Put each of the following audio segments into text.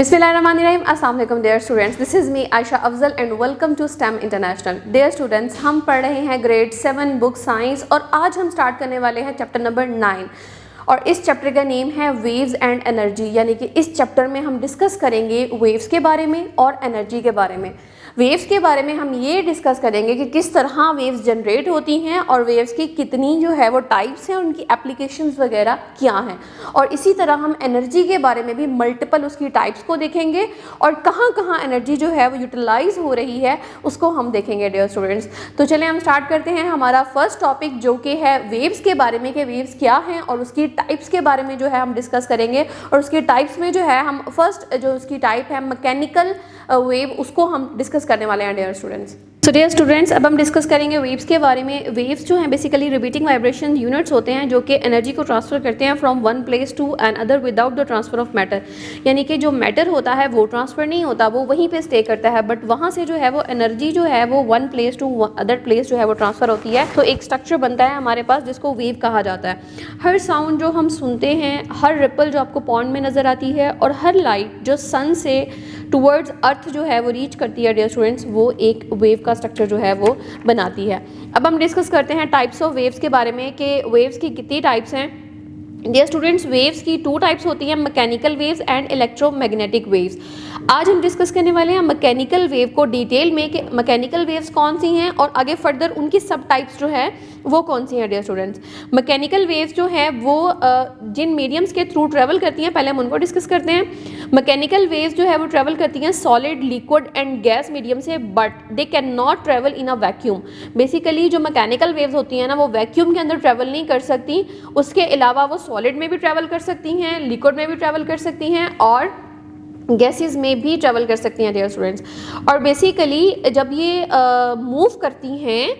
बिस्मिल्लाहिर्रहमानिर्रहीम, अस्सलाम वालेकुम dear students, this is me Ayesha Afzal and welcome to STEM International. Dear students, हम पढ़ रहे हैं ग्रेड 7 बुक साइंस और आज हम स्टार्ट करने वाले हैं चैप्टर नंबर 9 और इस चैप्टर का नेम है वेव्स एंड एनर्जी। यानी कि इस चैप्टर में हम डिस्कस करेंगे वेव्स के बारे में और एनर्जी के बारे में। वेव्स के बारे में हम ये डिस्कस करेंगे कि किस तरह वेव्स जनरेट होती हैं और वेव्स की कितनी जो है वो टाइप्स हैं, उनकी एप्लीकेशंस वगैरह क्या हैं। और इसी तरह हम एनर्जी के बारे में भी मल्टीपल उसकी टाइप्स को देखेंगे और कहाँ कहाँ एनर्जी जो है वो यूटिलाइज हो रही है उसको हम देखेंगे डियर स्टूडेंट्स। तो चलें हम स्टार्ट करते हैं हमारा फर्स्ट टॉपिक जो कि है वेव्स के बारे में, कि वेव्स क्या हैं और उसकी टाइप्स के बारे में जो है हम डिस्कस करेंगे। और उसकी टाइप्स में जो है हम फर्स्ट जो उसकी टाइप है मैकेनिकल वेव, उसको हम डिस्कस करने वाले हैं डियर स्टूडेंट्स। तो डियर स्टूडेंट्स, अब हम डिस्कस करेंगे वेव्स के बारे में। वेव्स जो हैं बेसिकली रिपीटिंग वाइब्रेशन यूनिट्स होते हैं जो कि एनर्जी को ट्रांसफर करते हैं from one place to another without the transfer of matter. यानी कि जो मैटर होता है वो ट्रांसफर नहीं होता, वो वहीं पे स्टे करता है, बट वहाँ से जो है वो एनर्जी जो है वो one place to other place जो है वो ट्रांसफर होती है। तो एक स्ट्रक्चर बनता है हमारे पास जिसको वेव कहा जाता है। हर साउंड जो हम सुनते हैं, हर रिपल जो आपको पॉन्ड में नज़र आती है और हर लाइट जो सन से टुवर्ड्स अर्थ जो है वो रीच करती है डियर स्टूडेंट्स, वो एक वेव का स्ट्रक्चर जो है वो बनाती है। अब हम डिस्कस करते हैं टाइप्स ऑफ वेव्स के बारे में कि वेव्स की कितनी टाइप्स हैं। डियर स्टूडेंट्स, वेव्स की 2 टाइप्स होती हैं, mechanical waves and electromagnetic waves. आज हम डिस्कस करने वाले हैं मैकेनिकल वेव को डिटेल में कि मैकेनिकल वेव्स कौन सी हैं और आगे फर्दर उनकी सब टाइप्स जो है वो कौन सी हैं डियर स्टूडेंट्स। मैकेनिकल वेव्स जो है वो जिन मीडियम्स के थ्रू ट्रेवल करती हैं, पहले हम उनको डिस्कस करते हैं। मैकेनिकल वेव्स जो है वो ट्रेवल करती हैं solid, liquid and gas medium से, but they can not travel in a vacuum. Basically जो मैकेनिकल वेव्स होती हैं ना, वो वैक्यूम के अंदर ट्रेवल नहीं कर सकती। उसके अलावा वो सॉलिड में भी ट्रेवल कर सकती हैं, लिक्विड में भी ट्रेवल कर सकती हैं और गैसेस में भी ट्रेवल कर सकती हैं डियर स्टूडेंट्स। और बेसिकली जब ये मूव करती हैं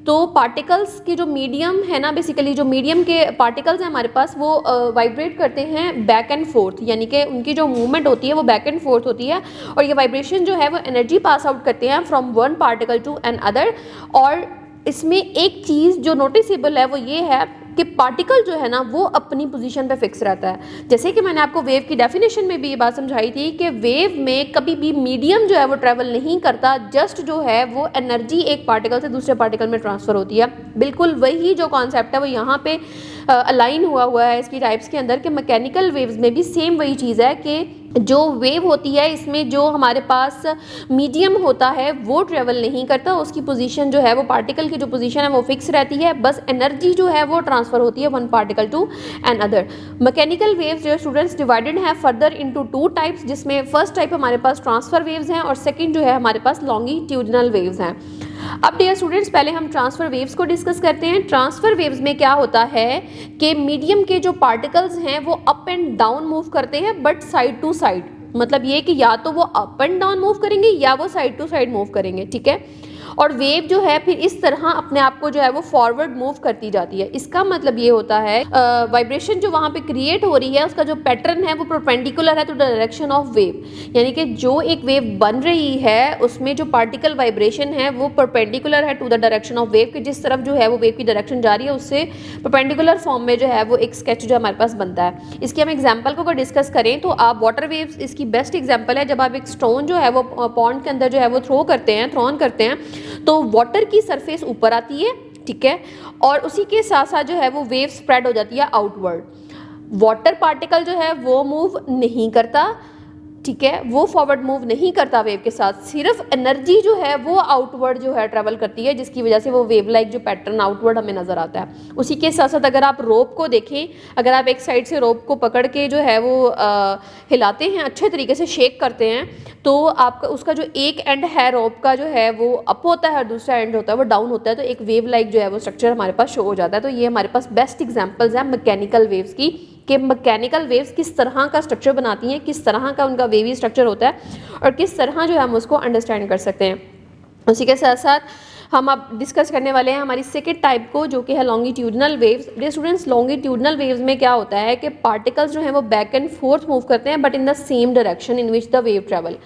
तो पार्टिकल्स की जो मीडियम है ना, बेसिकली जो मीडियम के पार्टिकल्स हैं हमारे पास वो वाइब्रेट करते हैं बैक एंड फोर्थ, यानी कि उनकी जो मूवमेंट होती है वो बैक एंड फोर्थ होती है और ये वाइब्रेशन जो है वो एनर्जी पास आउट करते हैं from one particle to another. और इसमें एक चीज़ जो नोटिसेबल है वो ये है कि पार्टिकल जो है ना वो अपनी पोजीशन पे फिक्स रहता है। जैसे कि मैंने आपको वेव की डेफिनेशन में भी ये बात समझाई थी कि वेव में कभी भी मीडियम जो है वो ट्रैवल नहीं करता, जस्ट जो है वो एनर्जी एक पार्टिकल से दूसरे पार्टिकल में ट्रांसफ़र होती है। बिल्कुल वही जो कॉन्सेप्ट है वो यहाँ पे अलाइन हुआ है इसकी टाइप्स के अंदर कि मैकेनिकल वेव्स में भी सेम वही चीज़ है कि जो वेव होती है इसमें जो हमारे पास मीडियम होता है वो ट्रेवल नहीं करता, उसकी पोजीशन जो है वो पार्टिकल की जो पोजीशन है वो फिक्स रहती है, बस एनर्जी जो है वो ट्रांसफ़र होती है one particle to another. Mechanical waves जो स्टूडेंट्स डिवाइडेड है फर्दर इनटू 2 टाइप्स, जिसमें फर्स्ट टाइप हमारे पास ट्रांसफ़र वेव्स हैं और सेकेंड जो है हमारे पास लॉन्गिट्यूडिनल वेव्स हैं। अब डियर स्टूडेंट्स, पहले हम ट्रांसफ़र वेव्स को डिस्कस करते हैं। ट्रांसफ़र वेव्स में क्या होता है कि मीडियम के जो पार्टिकल्स हैं वो अप एंड डाउन मूव करते हैं, बट साइड टू साइड। मतलब ये कि या तो वो अप एंड डाउन मूव करेंगे या वो साइड टू साइड मूव करेंगे, ठीक है। और वेव जो है फिर इस तरह अपने आप को जो है वो फॉरवर्ड मूव करती जाती है। इसका मतलब ये होता है वाइब्रेशन जो वहाँ पे क्रिएट हो रही है उसका जो पैटर्न है वो परपेंडिकुलर है to the direction of wave. यानी कि जो एक वेव बन रही है उसमें जो पार्टिकल वाइब्रेशन है वो परपेंडिकुलर है to the direction of wave, कि जिस तरफ जो है वो वेव की डायरेक्शन जा रही है उससे परपेंडिकुलर फॉर्म में जो है वो एक स्केच जो हमारे पास बनता है। इसकी हम एग्जाम्पल को अगर डिस्कस करें तो आप वाटर वेव्स इसकी बेस्ट एग्जाम्पल है। जब आप एक स्टोन जो है वो पॉन्ड के अंदर जो है वो थ्रो करते हैं तो वाटर की सरफेस ऊपर आती है, ठीक है, और उसी के साथ साथ जो है वो वेव स्प्रेड हो जाती है आउटवर्ड। वाटर पार्टिकल जो है वो मूव नहीं करता, ठीक है, वो फॉरवर्ड मूव नहीं करता वेव के साथ, सिर्फ एनर्जी जो है वो आउटवर्ड जो है ट्रेवल करती है, जिसकी वजह से वो वेव लाइक जो पैटर्न आउटवर्ड हमें नज़र आता है। उसी के साथ साथ अगर आप रोप को देखें, अगर आप एक साइड से रोप को पकड़ के जो है वो हिलाते हैं, अच्छे तरीके से शेक करते हैं, तो आपका उसका जो एक एंड है रोप का जो है वो अप होता है और दूसरा एंड होता है वो डाउन होता है, तो एक वेव लाइक जो है वो स्ट्रक्चर हमारे पास शो हो जाता है। तो ये हमारे पास बेस्ट एग्जाम्पल्स हैं मैकेनिकल वेव्स की, कि मैकेनिकल वेव्स किस तरह का स्ट्रक्चर बनाती हैं, किस तरह का उनका वेवी स्ट्रक्चर होता है और किस तरह जो है हम उसको अंडरस्टैंड कर सकते हैं। उसी के साथ साथ हम अब डिस्कस करने वाले हैं हमारी सेकेंड टाइप को, जो कि है longitudinal waves. Dear students, longitudinal waves में क्या होता है कि पार्टिकल्स जो हैं वो बैक एंड फोर्थ मूव करते हैं, but in the same direction in which the wave travel.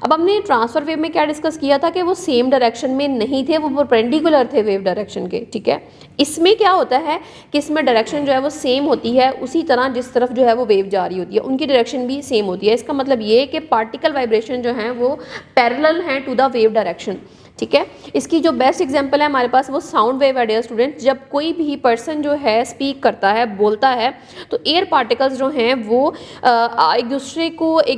अब हमने ट्रांसफर वेव में क्या डिस्कस किया था कि वो सेम डायरेक्शन में नहीं थे, वो परपेंडिकुलर थे वेव डायरेक्शन के, ठीक है। इसमें क्या होता है कि इसमें डायरेक्शन जो है वो सेम होती है, उसी तरह जिस तरफ जो है वो वेव जा रही होती है उनकी डायरेक्शन भी सेम होती है। इसका मतलब ये है कि पार्टिकल वाइब्रेशन जो है वो पैरेलल हैं टू द वेव डायरेक्शन, ठीक है। इसकी जो बेस्ट एग्जांपल है हमारे पास वो साउंड वेव है डियर स्टूडेंट्स। जब कोई भी पर्सन जो है स्पीक करता है, बोलता है, तो एयर पार्टिकल्स जो हैं वो एक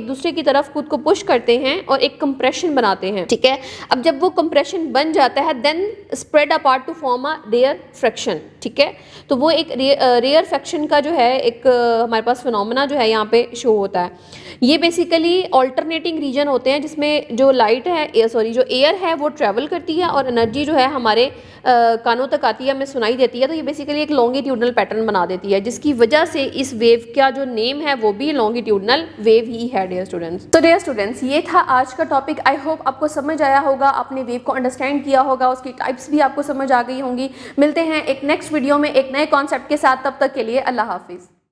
दूसरे की तरफ खुद को पुश करते हैं और एक कंप्रेशन बनाते हैं, ठीक है। अब जब वो कंप्रेशन बन जाता है then spread apart to form a rarefaction, ठीक है। तो वो एक रेयर फ्रैक्शन का जो है एक हमारे पास फिनोमेना जो है यहाँ पे शो होता है। ये बेसिकली ऑल्टरनेटिंग रीजन होते हैं जिसमें जो लाइट है जो एयर है वो ट्रैवल करती है और एनर्जी जो है हमारे कानों तक आती है, हमें सुनाई देती है। तो ये बेसिकली एक लॉन्गिट्यूडनल पैटर्न बना देती है, जिसकी वजह से इस वेव का जो नेम है वो भी लॉन्गिट्यूडनल वेव ही है डियर स्टूडेंट्स। तो डियर स्टूडेंट्स, ये था आज का टॉपिक। आई होप आपको समझ आया होगा, आपने वेव को अंडरस्टैंड किया होगा, उसकी टाइप्स भी आपको समझ आ गई होंगी। मिलते हैं एक नेक्स्ट वीडियो में एक नए कॉन्सेप्ट के साथ, तब तक के लिए अल्लाह हाफिज़।